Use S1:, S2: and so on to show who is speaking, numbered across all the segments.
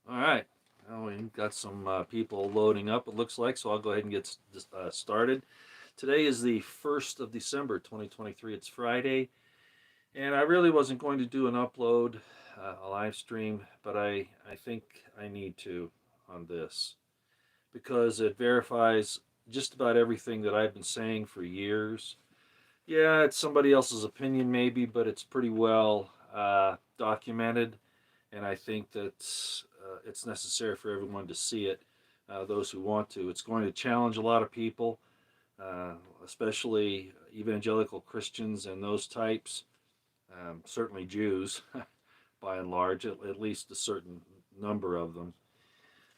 S1: All right. Well, we've got some people loading up, it looks like, so I'll go ahead and get started. Today is the 1st of December, 2023. It's Friday, and I really wasn't going to do an upload, a live stream, but I think I need to on this because it verifies just about everything that I've been saying for years. Yeah, it's somebody else's opinion, maybe, but it's pretty well documented, and I think that it's necessary for everyone to see it, those who want to. It's going to challenge a lot of people, uh, especially evangelical Christians and those types, certainly Jews, by and large, at least a certain number of them.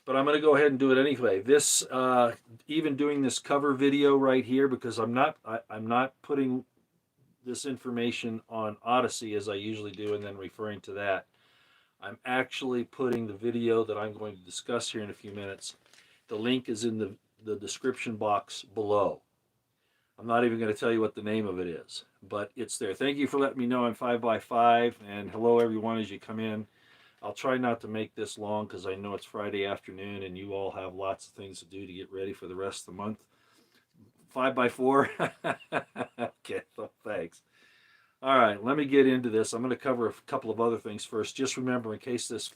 S1: But I'm going to go ahead and do it anyway. This, even doing this cover video right here, because I'm not putting this information on Odyssey as I usually do, and then referring to that. I'm actually putting the video that I'm going to discuss here in a few minutes. The link is in the description box below. I'm not even going to tell you what the name of it is, but it's there. Thank you for letting me know I'm 5x5, and hello everyone as you come in. I'll try not to make this long because I know it's Friday afternoon and you all have lots of things to do to get ready for the rest of the month. 5x4? Okay, well, thanks. All right, let me get into this. I'm going to cover a couple of other things first. Just remember, in case this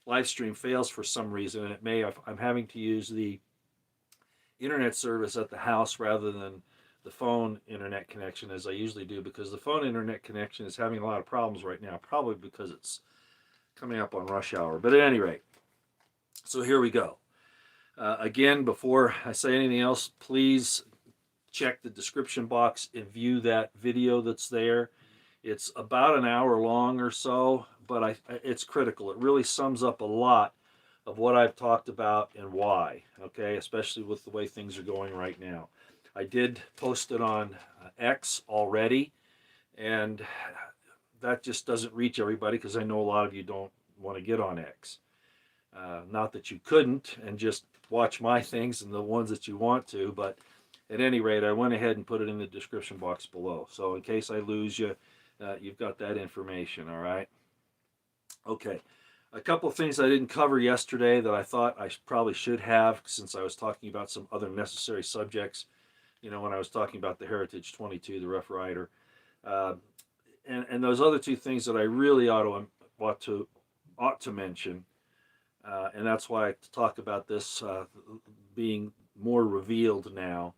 S1: live stream fails for some reason, and it may, I'm having to use the internet service at the house rather than the phone internet connection as I usually do, because the phone internet connection is having a lot of problems right now, probably because it's coming up on rush hour. But at any rate, so here we go. Again, before I say anything else, please check the description box and view that video that's there. It's about an hour long or so, but it's critical. It really sums up a lot of what I've talked about and why, okay, especially with the way things are going right now. I did post it on X already, and that just doesn't reach everybody because I know a lot of you don't want to get on X. Not that you couldn't and just watch my things and the ones that you want to, but at any rate, I went ahead and put it in the description box below. So in case I lose you, you've got that information, all right? Okay. A couple of things I didn't cover yesterday that I thought I probably should have, since I was talking about some other necessary subjects, when I was talking about the Heritage 22, the Rough Rider. Uh, and those other two things that I really ought to mention, and that's why I talk about this being more revealed now.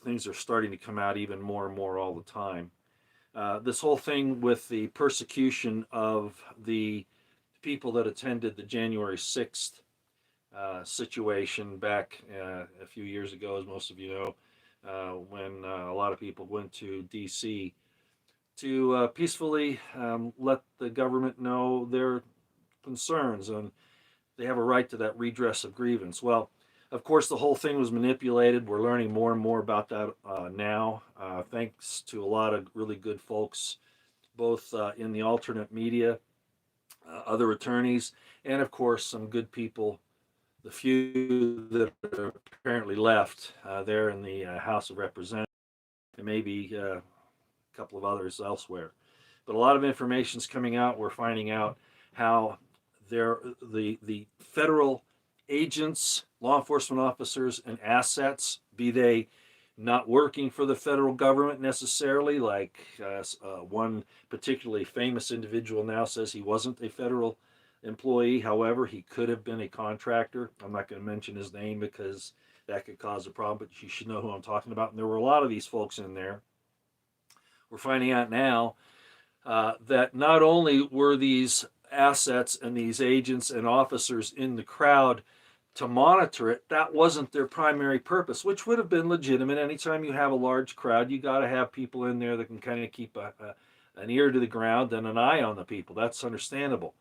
S1: Things are starting to come out even more and more all the time. This whole thing with the persecution of the people that attended the January 6th situation back a few years ago, as most of you know, when a lot of people went to D.C. to peacefully let the government know their concerns, and they have a right to that redress of grievance. Well, of course, the whole thing was manipulated. We're learning more and more about that now, thanks to a lot of really good folks, both in the alternate media, other attorneys, and of course, some good people, the few that are apparently left there in the House of Representatives, and maybe a couple of others elsewhere. But a lot of information is coming out. We're finding out how the federal agents, law enforcement officers, and assets, be they not working for the federal government necessarily, like one particularly famous individual now says he wasn't a federal employee. However, he could have been a contractor. I'm not going to mention his name because that could cause a problem, but you should know who I'm talking about. And there were a lot of these folks in there. We're finding out now that not only were these assets and these agents and officers in the crowd to monitor it, that wasn't their primary purpose, which would have been legitimate. Anytime you have a large crowd, you got to have people in there that can kind of keep an ear to the ground and an eye on the people. That's understandable.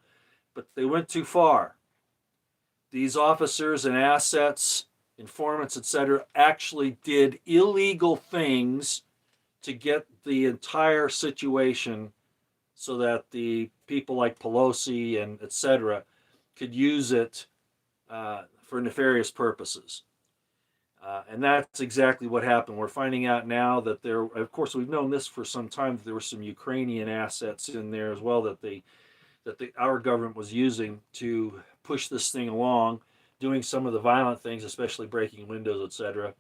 S1: But they went too far. These officers and assets, informants, etc., actually did illegal things to get the entire situation so that the people like Pelosi and etc. could use it for nefarious purposes. And that's exactly what happened. We're finding out now that there, of course, we've known this for some time, that there were some Ukrainian assets in there as well that our government was using to push this thing along, doing some of the violent things, especially breaking windows, etc.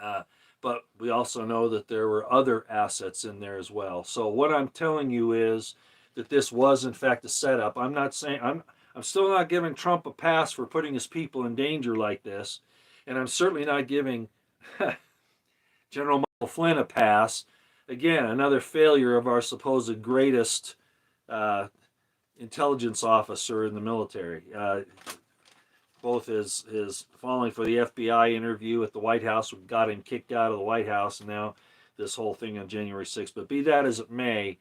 S1: Uh, but we also know that there were other assets in there as well. So what I'm telling you is that this was in fact a setup. I'm not saying I'm still not giving Trump a pass for putting his people in danger like this, and I'm certainly not giving General Michael Flynn a pass. Again, another failure of our supposed greatest uh, intelligence officer in the military. Both his falling for the FBI interview at the White House, got him kicked out of the White House, and now this whole thing on January 6th. But be that as it may,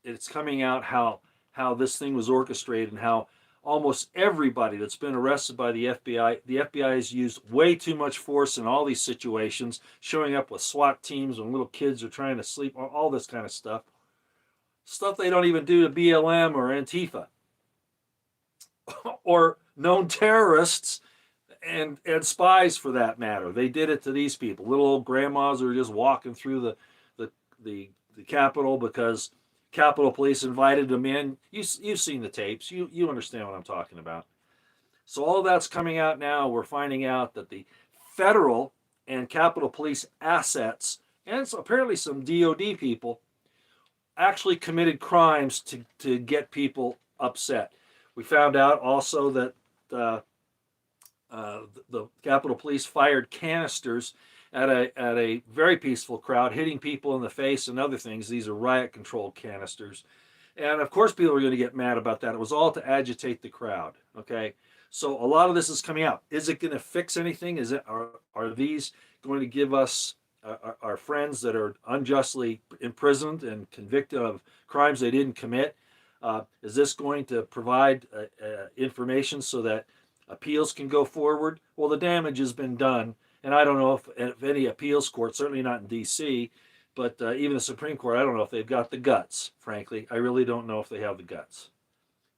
S1: it's coming out how this thing was orchestrated and how almost everybody that's been arrested by the FBI has used way too much force in all these situations, showing up with SWAT teams when little kids are trying to sleep, all this kind of stuff. Stuff they don't even do to BLM or Antifa or known terrorists and spies for that matter. They did it to these people, little old grandmas who were just walking through the Capitol because Capitol Police invited them in. You've seen the tapes. You understand what I'm talking about. So all that's coming out now. We're finding out that the federal and Capitol Police assets and apparently some DOD people actually committed crimes to get people upset. We found out also that the Capitol Police fired canisters at a very peaceful crowd, hitting people in the face and other things. These are riot-controlled canisters. And of course people are going to get mad about that. It was all to agitate the crowd, okay? So a lot of this is coming out. Is it going to fix anything? Are these going to give us our friends that are unjustly imprisoned and convicted of crimes they didn't commit? Is this going to provide information so that appeals can go forward? Well, the damage has been done, and I don't know if any appeals court, certainly not in D.C., but even the Supreme Court, I don't know if they've got the guts, frankly. I really don't know if they have the guts.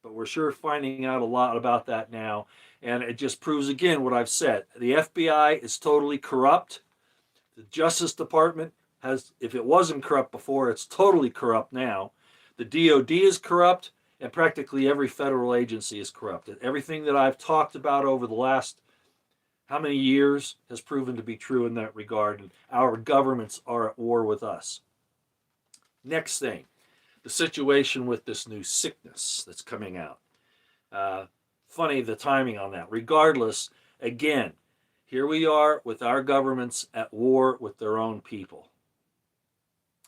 S1: But we're sure finding out a lot about that now, and it just proves again what I've said. The FBI is totally corrupt. The Justice Department has, if it wasn't corrupt before, it's totally corrupt now. The DOD is corrupt, and practically every federal agency is corrupt. Everything that I've talked about over the last how many years has proven to be true in that regard, and our governments are at war with us. Next thing, the situation with this new sickness that's coming out. Funny the timing on that. Regardless, again, here we are with our governments at war with their own people.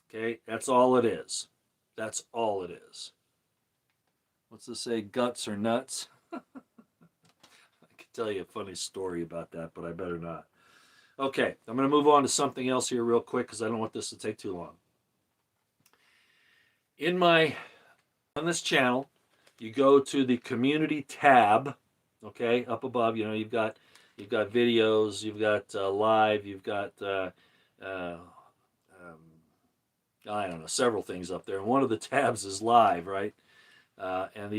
S1: Okay, that's all it is. That's all it is. What's this say? Guts or nuts? I could tell you a funny story about that, but I better not. Okay, I'm going to move on to something else here real quick because I don't want this to take too long. On this channel, you go to the community tab. Okay, up above, you've got videos, you've got live, you've got I don't know, several things up there. And one of the tabs is live, right? And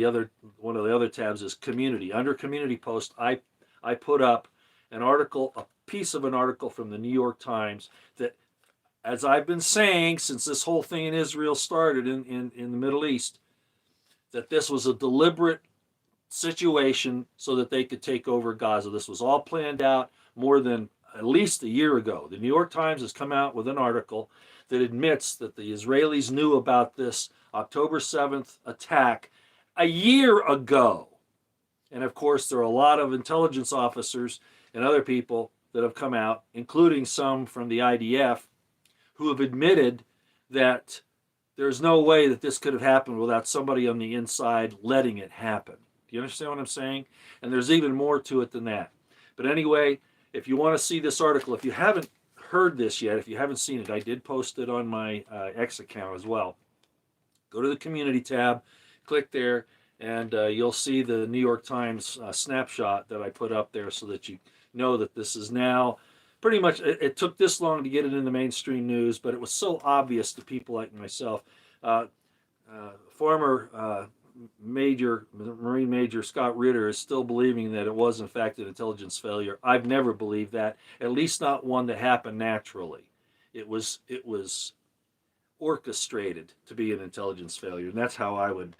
S1: one of the other tabs is community. Under community post, I put up a piece of an article from the New York Times that, as I've been saying since this whole thing in Israel started in the Middle East, that this was a deliberate situation so that they could take over Gaza. This was all planned out more than at least a year ago. The New York Times has come out with an article that admits that the Israelis knew about this October 7th attack a year ago. And of course, there are a lot of intelligence officers and other people that have come out, including some from the IDF, who have admitted that there's no way that this could have happened without somebody on the inside letting it happen. Do you understand what I'm saying? And there's even more to it than that. But anyway, if you want to see this article, if you haven't heard this yet, if you haven't seen it, I did post it on my X account as well. Go to the community tab, click there, and you'll see the New York Times snapshot that I put up there so that you know that this is now pretty much, it took this long to get it in the mainstream news, but it was so obvious to people like myself. Former Marine Major Scott Ritter is still believing that it was in fact an intelligence failure. I've never believed that, at least not one that happened naturally. It was orchestrated to be an intelligence failure, and that's how I would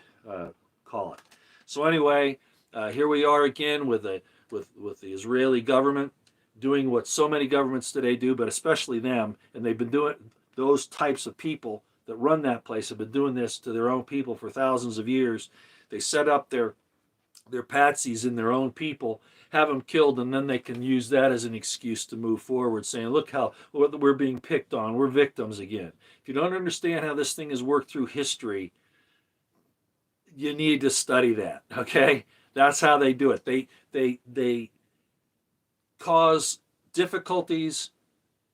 S1: call it. So anyway, Here we are again with the Israeli government doing what so many governments today do, but especially them, and they've been doing, those types of people that run that place have been doing this to their own people for thousands of years. They set up their patsies in their own people, have them killed, and then they can use that as an excuse to move forward, saying, look how we're being picked on, we're victims again. If you don't understand how this thing has worked through history, you need to study that. Okay, that's how they do it. They cause difficulties,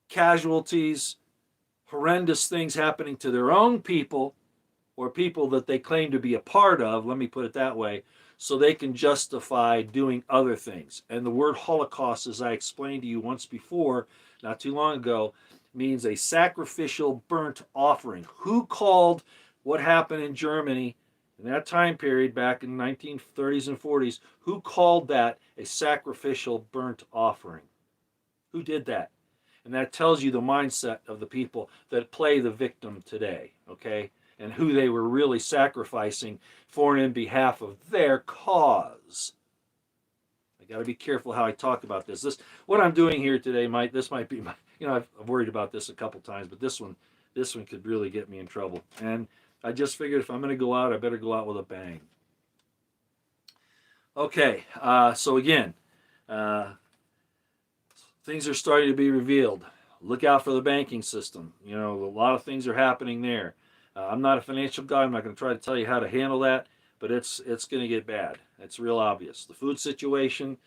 S1: casualties, horrendous things happening to their own people or people that they claim to be a part of, let me put it that way, so they can justify doing other things. And the word Holocaust, as I explained to you once before, not too long ago, means a sacrificial burnt offering. Who called what happened in Germany in that time period back in the 1930s and 40s, who called that a sacrificial burnt offering? Who did that? And that tells you the mindset of the people that play the victim today, okay? And who they were really sacrificing for and in behalf of their cause. I got to be careful how I talk about this. What I'm doing here today might be my, I've worried about this a couple times, but this one could really get me in trouble. And I just figured if I'm going to go out, I better go out with a bang. Okay, so again, things are starting to be revealed. Look out for the banking system. A lot of things are happening there. I'm not a financial guy. I'm not going to try to tell you how to handle that, but it's going to get bad. It's real obvious. The food situation,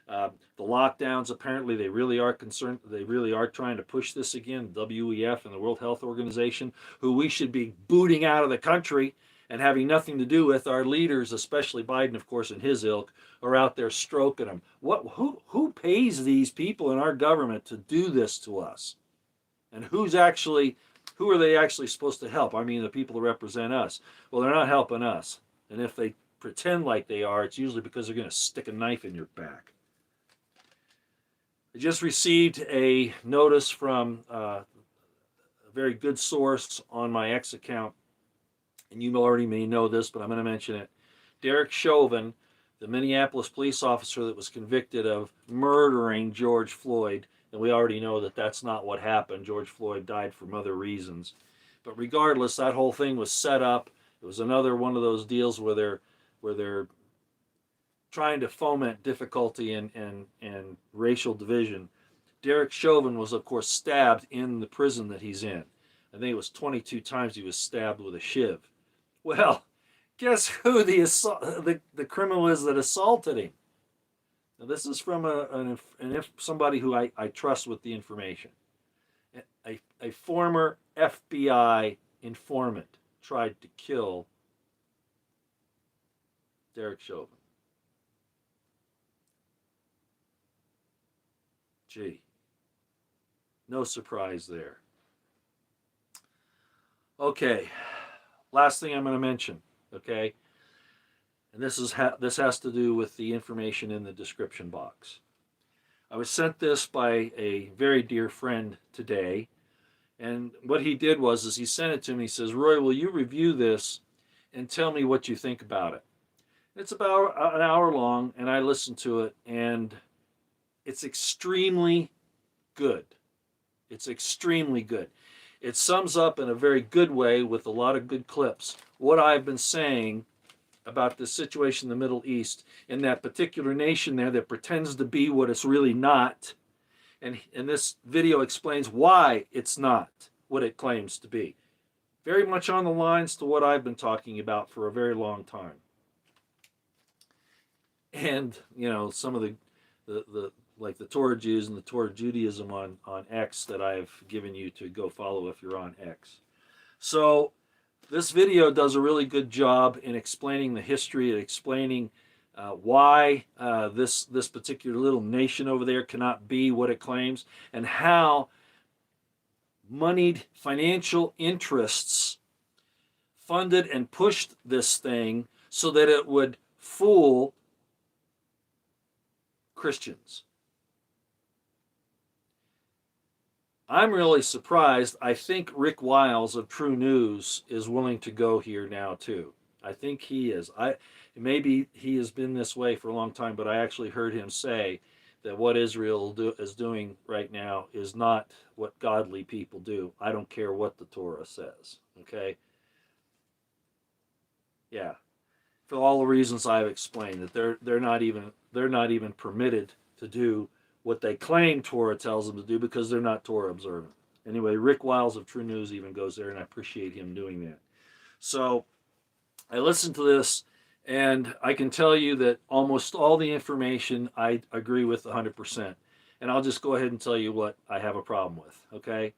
S1: the lockdowns, apparently they really are concerned. They really are trying to push this again. WEF and the World Health Organization, who we should be booting out of the country and having nothing to do with. Our leaders, especially Biden, of course, and his ilk, are out there stroking them. Who pays these people in our government to do this to us? And who are they actually supposed to help? I mean, the people who represent us. Well, they're not helping us. And if they pretend like they are, it's usually because they're going to stick a knife in your back. I just received a notice from a very good source on my X account, and you already may know this, but I'm going to mention it. Derek Chauvin, the Minneapolis police officer that was convicted of murdering George Floyd, and we already know that that's not what happened. George Floyd died from other reasons. But regardless, that whole thing was set up. It was another one of those deals where they're trying to foment difficulty and racial division. Derek Chauvin was, of course, stabbed in the prison that he's in. I think it was 22 times he was stabbed with a shiv. Well, guess who the criminal is that assaulted him? Now, this is from somebody who I trust with the information. A former FBI informant tried to kill Derek Chauvin. Gee, no surprise there. Okay, last thing I'm going to mention, okay? And this has to do with the information in the description box. I was sent this by a very dear friend today, and what he did was he sent it to me. He says, Roy, will you review this and tell me what you think about it? It's about an hour long, and I listened to it, and it's extremely good. It's extremely good. It sums up in a very good way with a lot of good clips what I've been saying about the situation in the Middle East, in that particular nation there that pretends to be what it's really not. And this video explains why it's not what it claims to be. Very much on the lines to what I've been talking about for a very long time. And, some of the like the Torah Jews and the Torah Judaism on X that I've given you to go follow if you're on X. So this video does a really good job in explaining the history and explaining why this particular little nation over there cannot be what it claims, and how moneyed financial interests funded and pushed this thing so that it would fool Christians. I'm really surprised. I think Rick Wiles of True News is willing to go here now too. I think he is. Maybe he has been this way for a long time, but I actually heard him say that what is doing right now is not what godly people do. I don't care what the Torah says. Okay? Yeah. For all the reasons I've explained, that they're not even permitted to do what they claim Torah tells them to do because they're not Torah observant. Anyway, Rick Wiles of True News even goes there, and I appreciate him doing that. So I listened to this, and I can tell you that almost all the information I agree with 100%. And I'll just go ahead and tell you what I have a problem with, okay?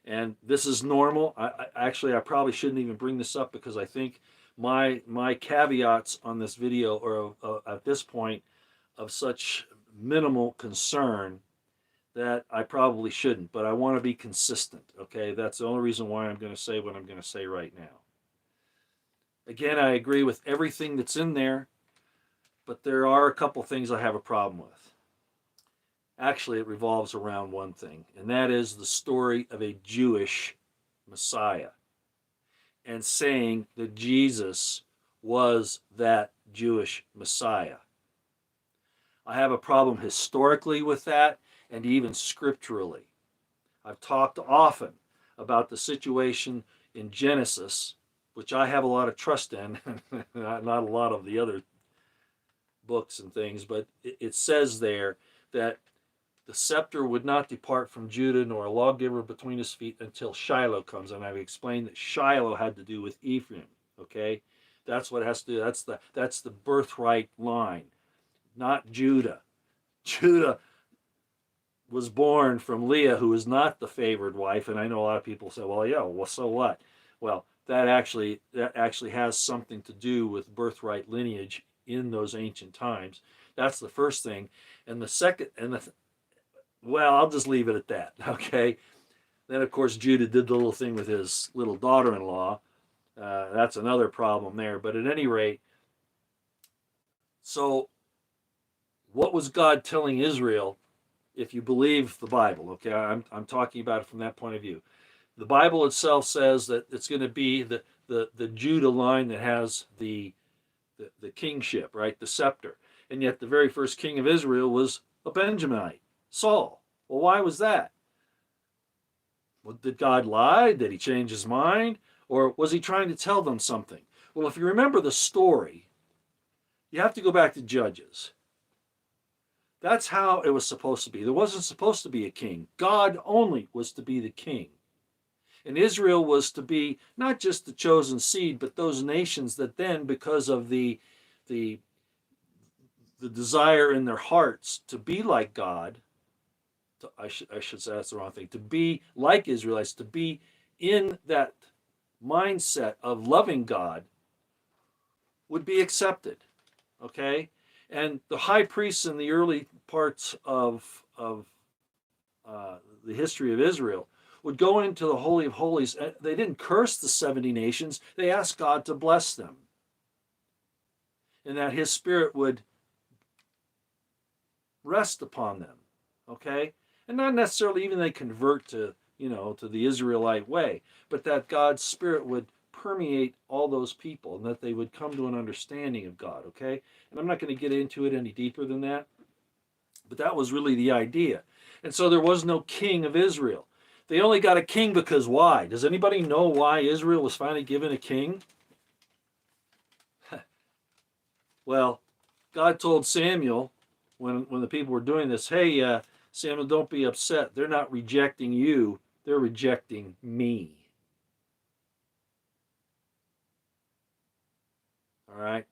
S1: And this is normal. I probably shouldn't even bring this up because I think my caveats on this video are at this point of such minimal concern that I probably shouldn't. But I want to be consistent, okay? That's the only reason why I'm going to say what I'm going to say right now. Again, I agree with everything that's in there, but there are a couple things I have a problem with. Actually, it revolves around one thing, and that is the story of a Jewish Messiah and saying that Jesus was that Jewish Messiah. I have a problem historically with that and even scripturally. I've talked often about the situation in Genesis, which I have a lot of trust in, not a lot of the other books and things, but it says there that the scepter would not depart from Judah, nor a lawgiver between his feet until Shiloh comes. And I've explained that Shiloh had to do with Ephraim. Okay, that's what it has to do. That's the birthright line, not Judah. Judah was born from Leah, who is not the favored wife. And I know a lot of people say, "Well, yeah, well, so what?" Well, that actually has something to do with birthright lineage in those ancient times. That's the first thing, and the second, well, I'll just leave it at that, okay? Then, of course, Judah did the little thing with his little daughter-in-law. That's another problem there. But at any rate, so what was God telling Israel, if you believe the Bible, okay? I'm talking about it from that point of view. The Bible itself says that it's going to be the Judah line that has the kingship, right? The scepter. And yet the very first king of Israel was a Benjaminite, Saul. Well, why was that? Well, did God lie? Did he change his mind? Or was he trying to tell them something? Well, if you remember the story, you have to go back to Judges. That's how it was supposed to be. There wasn't supposed to be a king. God only was to be the king. And Israel was to be not just the chosen seed, but those nations that then, because of the desire in their hearts to be like God, I should say that's the wrong thing, to be like Israelites, to be in that mindset of loving God, would be accepted. Okay? And the high priests in the early parts of the history of Israel would go into the Holy of Holies. They didn't curse the 70 nations. They asked God to bless them. And that his spirit would rest upon them. Okay? And not necessarily even they convert to, to the Israelite way, but that God's spirit would permeate all those people and that they would come to an understanding of God. Okay? And I'm not going to get into it any deeper than that, but that was really the idea. And so there was no king of Israel. They only got a king because why? Does anybody know why Israel was finally given a king? Well, God told Samuel when the people were doing this, hey, Samuel, don't be upset. They're not rejecting you. They're rejecting me. All right?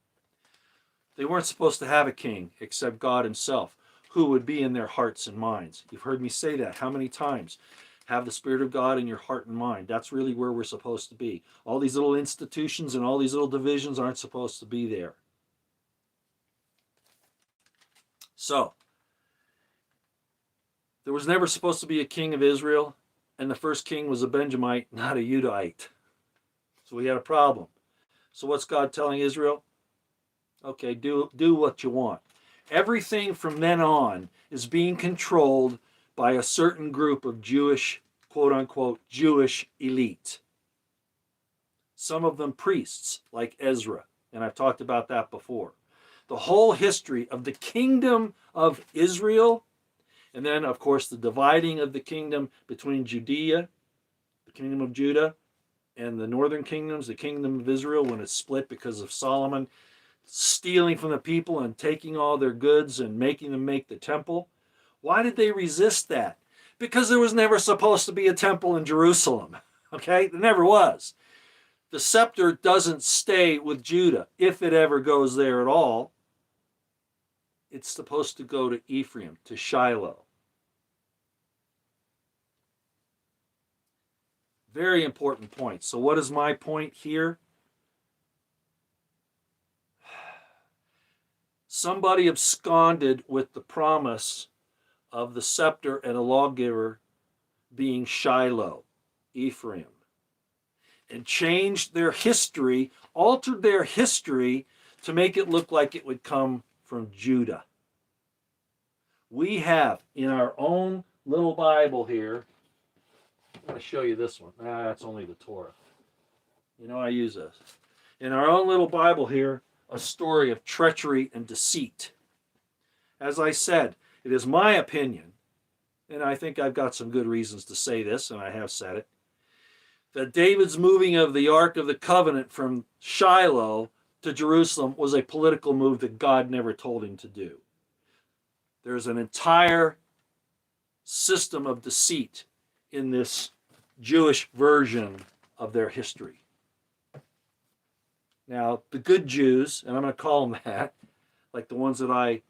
S1: They weren't supposed to have a king except God himself, who would be in their hearts and minds. You've heard me say that how many times? Have the Spirit of God in your heart and mind. That's really where we're supposed to be. All these little institutions and all these little divisions aren't supposed to be there. So, there was never supposed to be a king of Israel, and the first king was a Benjamite, not a Judahite. So we had a problem. So what's God telling Israel? Okay, do what you want. Everything from then on is being controlled by a certain group of Jewish, quote-unquote, Jewish elite. Some of them priests, like Ezra And I've talked about that before. The whole history of the kingdom of Israel, and then, of course, the dividing of the kingdom between Judea, the kingdom of Judah, and the northern kingdoms, the kingdom of Israel, when it's split because of Solomon stealing from the people and taking all their goods and making them make the temple. Why did they resist that? Because there was never supposed to be a temple in Jerusalem. Okay? There never was. The scepter doesn't stay with Judah if it ever goes there at all. It's supposed to go to Ephraim, to Shiloh. Very important point. So what is my point here? Somebody absconded with the promise of the scepter and a lawgiver being Shiloh, Ephraim, and changed their history, altered their history to make it look like it would come from Judah. We have in our own little Bible here, I'm going to show you this one. That's only the Torah. You know, I use this. In our own little Bible here, a story of treachery and deceit. As I said, it is my opinion, and I think I've got some good reasons to say this, and I have said it, that David's moving of the Ark of the Covenant from Shiloh to Jerusalem was a political move that God never told him to do. There's an entire system of deceit in this Jewish version of their history. Now, the good Jews, and I'm going to call them that, like the ones that I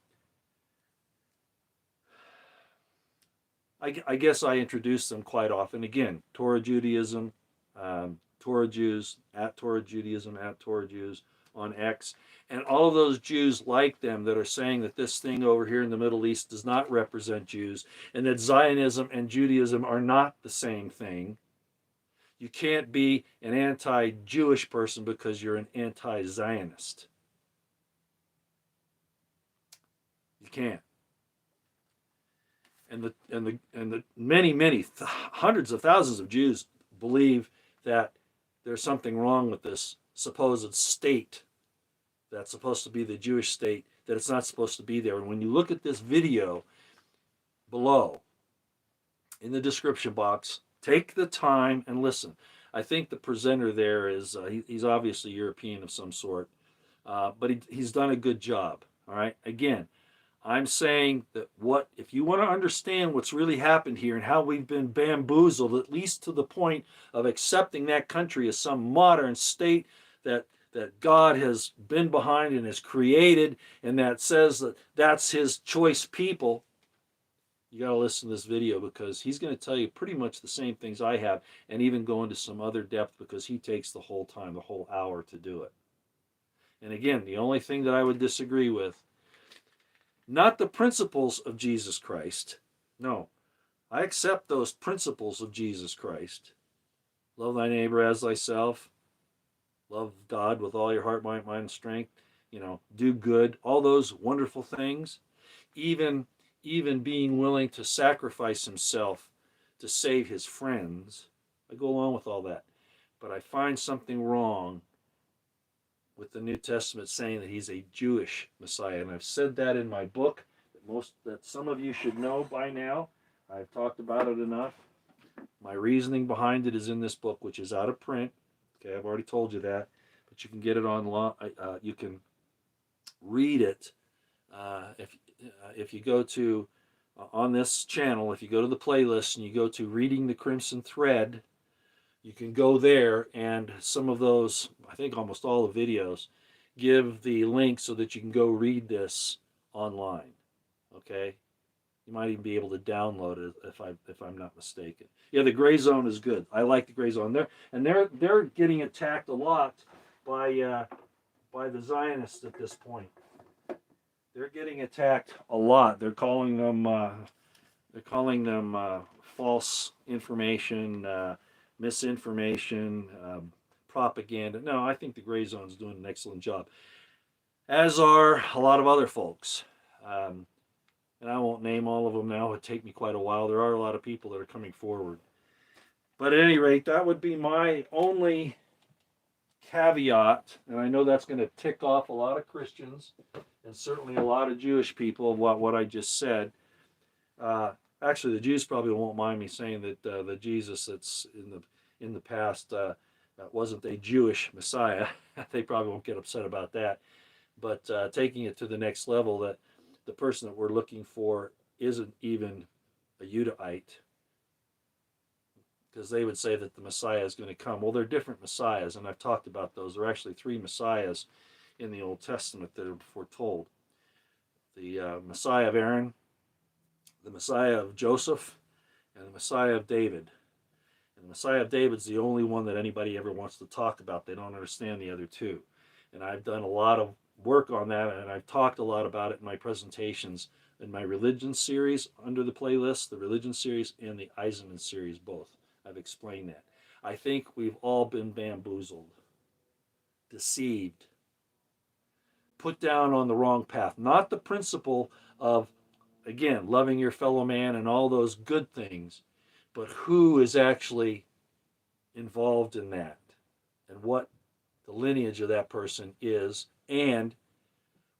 S1: guess I introduce them quite often. Again, Torah Judaism, Torah Jews, at Torah Judaism, at Torah Jews on X. And all of those Jews like them that are saying that this thing over here in the Middle East does not represent Jews and that Zionism and Judaism are not the same thing. You can't be an anti-Jewish person because you're an anti-Zionist. You can't. And the many hundreds of thousands of Jews believe that there's something wrong with this supposed state that's supposed to be the Jewish state, that it's not supposed to be there. And when you look at this video below in the description box, take the time and listen. I think the presenter there is, he's obviously European of some sort, but he's done a good job. All right. Again, I'm saying that if you want to understand what's really happened here and how we've been bamboozled, at least to the point of accepting that country as some modern state that God has been behind and has created, and that says that that's his choice people, you got to listen to this video because he's going to tell you pretty much the same things I have and even go into some other depth because he takes the whole time, the whole hour to do it. And again, the only thing that I would disagree with, not the principles of Jesus Christ. No, I accept those principles of Jesus Christ. Love thy neighbor as thyself. Love God with all your heart, mind, and strength. You know, do good. All those wonderful things. Even being willing to sacrifice himself to save his friends. I go along with all that. But I find something wrong with the New Testament saying that he's a Jewish Messiah. And I've said that in my book that some of you should know by now. I've talked about it enough. My reasoning behind it is in this book, which is out of print. Okay, I've already told you that. But you can get it online. You can read it if you go to, on this channel, if you go to the playlist and you go to Reading the Crimson Thread, you can go there, and some of those, I think almost all the videos, give the link so that you can go read this online. Okay? You might even be able to download it if I'm not mistaken. Yeah, the Gray Zone is good. I like the Gray Zone. They're getting attacked a lot by the Zionists at this point. They're getting attacked a lot. They're calling them false information, misinformation, propaganda. No, I think the Gray Zone is doing an excellent job, as are a lot of other folks. And I won't name all of them now. It would take me quite a while. There are a lot of people that are coming forward. But at any rate, that would be my only caveat, and I know that's going to tick off a lot of Christians and certainly a lot of Jewish people of what I just said. Uh, Actually, the Jews probably won't mind me saying that the Jesus that's in the past wasn't a Jewish Messiah. They probably won't get upset about that. But taking it to the next level, that the person that we're looking for isn't even a Judahite, because they would say that the Messiah is going to come. Well, they're different Messiahs, and I've talked about those. There are actually three Messiahs in the Old Testament that are foretold: the Messiah of Aaron, the Messiah of Joseph, and the Messiah of David. And the Messiah of David's the only one that anybody ever wants to talk about. They don't understand the other two. And I've done a lot of work on that, and I've talked a lot about it in my presentations in my religion series under the playlist, the religion series and the Eisenman series both. I've explained that. I think we've all been bamboozled, deceived, put down on the wrong path. Not the principle of, again, loving your fellow man and all those good things, but who is actually involved in that and what the lineage of that person is, and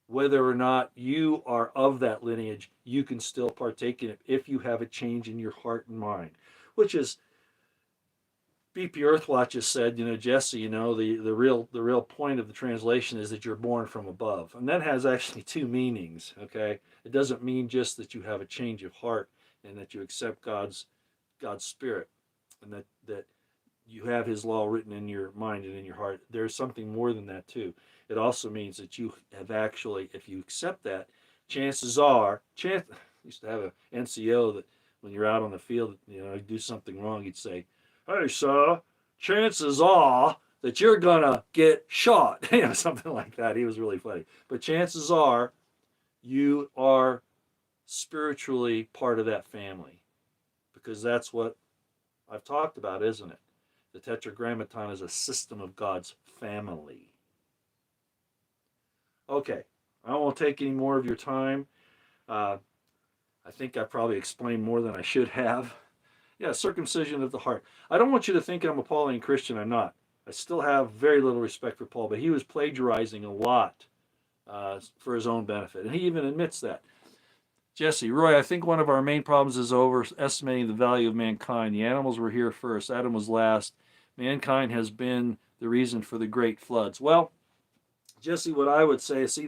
S1: whether or not you are of that lineage, you can still partake in it if you have a change in your heart and mind, which is BP Earthwatch has said, Jesse, the real point of the translation is that you're born from above, and that has actually two meanings. Okay, it doesn't mean just that you have a change of heart and that you accept God's spirit, and that you have His law written in your mind and in your heart. There's something more than that too. It also means that you have actually, if you accept that, chances are, I used to have an NCO that when you're out on the field, you do something wrong, he'd say, "Hey, sir, chances are that you're gonna get shot," something like that. He was really funny. But chances are, you are spiritually part of that family, because that's what I've talked about, isn't it? The Tetragrammaton is a system of God's family. Okay, I won't take any more of your time. I think I probably explained more than I should have. Yeah, circumcision of the heart. I don't want you to think I'm a Pauline Christian. I'm not. I still have very little respect for Paul, but he was plagiarizing a lot for his own benefit, and he even admits that. Jesse, Roy, I think one of our main problems is overestimating the value of mankind. The animals were here first. Adam was last. Mankind has been the reason for the great floods. Well, Jesse, what I would say is,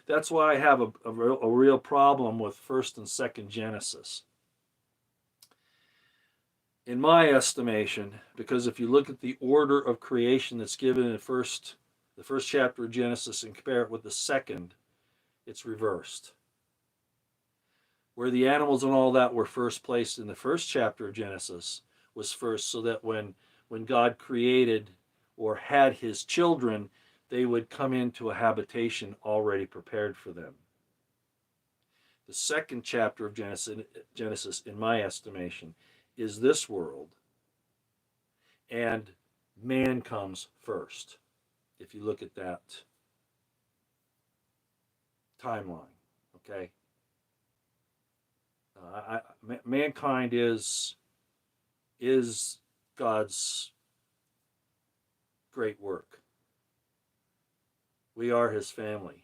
S1: that's why I have a real problem with first and second Genesis. In my estimation, because if you look at the order of creation that's given in the first chapter of Genesis and compare it with the second, it's reversed. Where the animals and all that were first placed in the first chapter of Genesis was first, so that when God created or had His children, they would come into a habitation already prepared for them. The second chapter of Genesis, in my estimation, is this world, and man comes first, if you look at that timeline. Okay, mankind is God's great work. We are His family.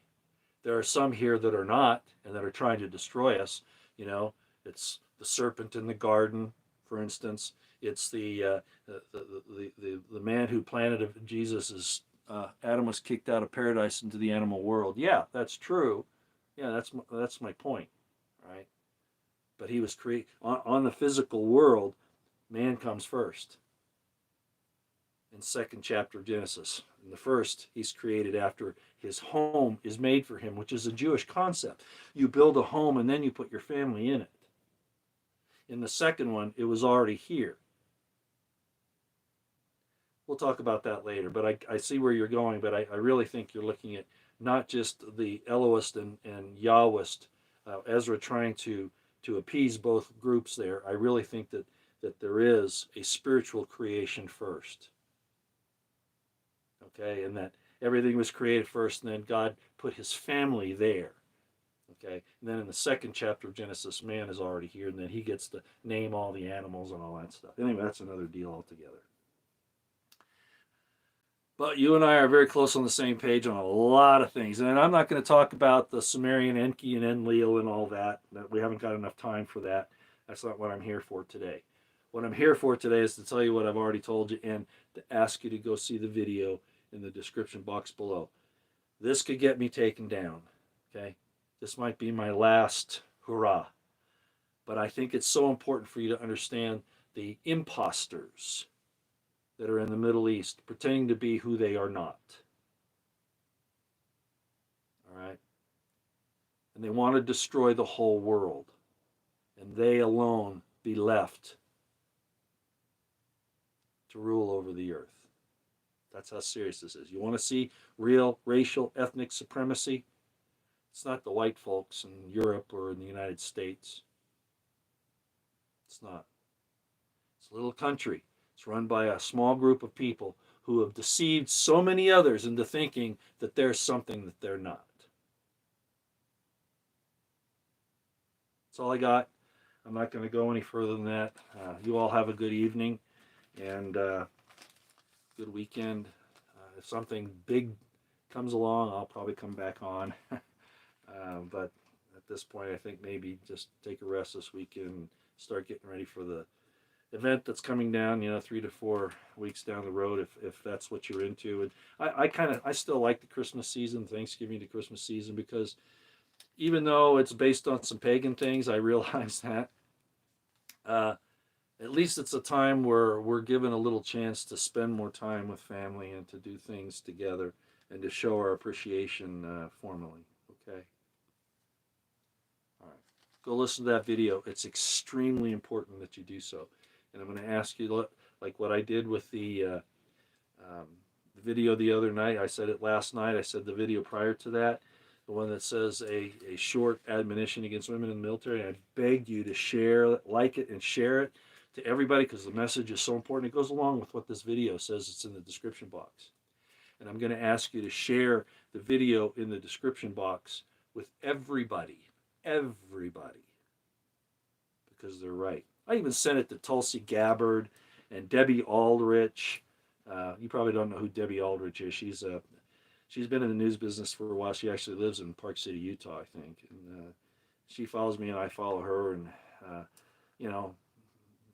S1: There are some here that are not, and that are trying to destroy us. It's the serpent in the garden, for instance. It's the man who planted Jesus. Adam was kicked out of paradise into the animal world. Yeah, that's true. Yeah, that's my point, right? But he was created on the physical world. Man comes first. In second chapter of Genesis. In the first, he's created after his home is made for him, which is a Jewish concept. You build a home and then you put your family in it. In the second one, it was already here. We'll talk about that later, but I see where you're going, but I really think you're looking at not just the Elohist and Yahwist, Ezra trying to appease both groups there. I really think that there is a spiritual creation first. Okay, and that everything was created first, and then God put His family there. Okay, and then in the second chapter of Genesis, man is already here, and then he gets to name all the animals and all that stuff. Anyway, that's another deal altogether. But you and I are very close on the same page on a lot of things. And I'm not going to talk about the Sumerian Enki and Enlil and all that. We haven't got enough time for that. That's not what I'm here for today. What I'm here for today is to tell you what I've already told you and to ask you to go see the video in the description box below. This could get me taken down. Okay? This might be my last hurrah. But I think it's so important for you to understand the imposters that are in the Middle East pretending to be who they are not. All right? And they want to destroy the whole world. And they alone be left to rule over the earth. That's how serious this is. You want to see real racial, ethnic supremacy? It's not the white folks in Europe or in the United States. It's not. It's a little country. It's run by a small group of people who have deceived so many others into thinking that they're something that they're not. That's all I got. I'm not going to go any further than that. You all have a good evening and good weekend. If something big comes along, I'll probably come back on. But at this point, I think maybe just take a rest this weekend and start getting ready for the event that's coming down, 3 to 4 weeks down the road, if that's what you're into. And I still like the Christmas season, Thanksgiving to Christmas season, because even though it's based on some pagan things, I realize that at least it's a time where we're given a little chance to spend more time with family and to do things together and to show our appreciation formally. Okay. All right. Go listen to that video. It's extremely important that you do so. And I'm going to ask you, like what I did with the video the other night. I said it last night. I said the video prior to that, the one that says a short admonition against women in the military. And I begged you to share, like it, and share it to everybody because the message is so important. It goes along with what this video says. It's in the description box. And I'm going to ask you to share the video in the description box with everybody. Everybody. Because they're right. I even sent it to Tulsi Gabbard and Debbie Aldrich. You probably don't know who Debbie Aldrich is. She's been in the news business for a while. She actually lives in Park City, Utah, I think. And she follows me, and I follow her. And you know,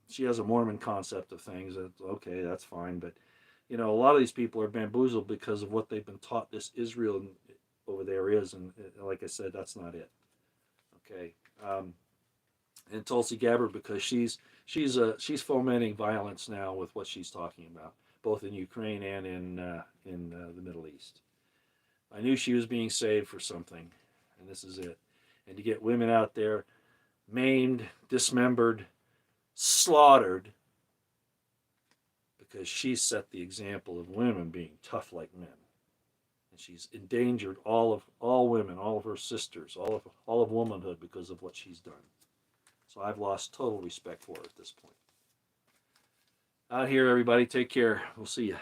S1: she has a Mormon concept of things. Okay, that's fine. But a lot of these people are bamboozled because of what they've been taught. This Israel over there is, and like I said, that's not it. Okay. And Tulsi Gabbard, because she's fomenting violence now with what she's talking about, both in Ukraine and in the Middle East. I knew she was being saved for something, and this is it. And to get women out there maimed, dismembered, slaughtered, because she set the example of women being tough like men, and she's endangered all women, all of her sisters, all of womanhood because of what she's done. So I've lost total respect for her at this point. Out here, everybody. Take care. We'll see you.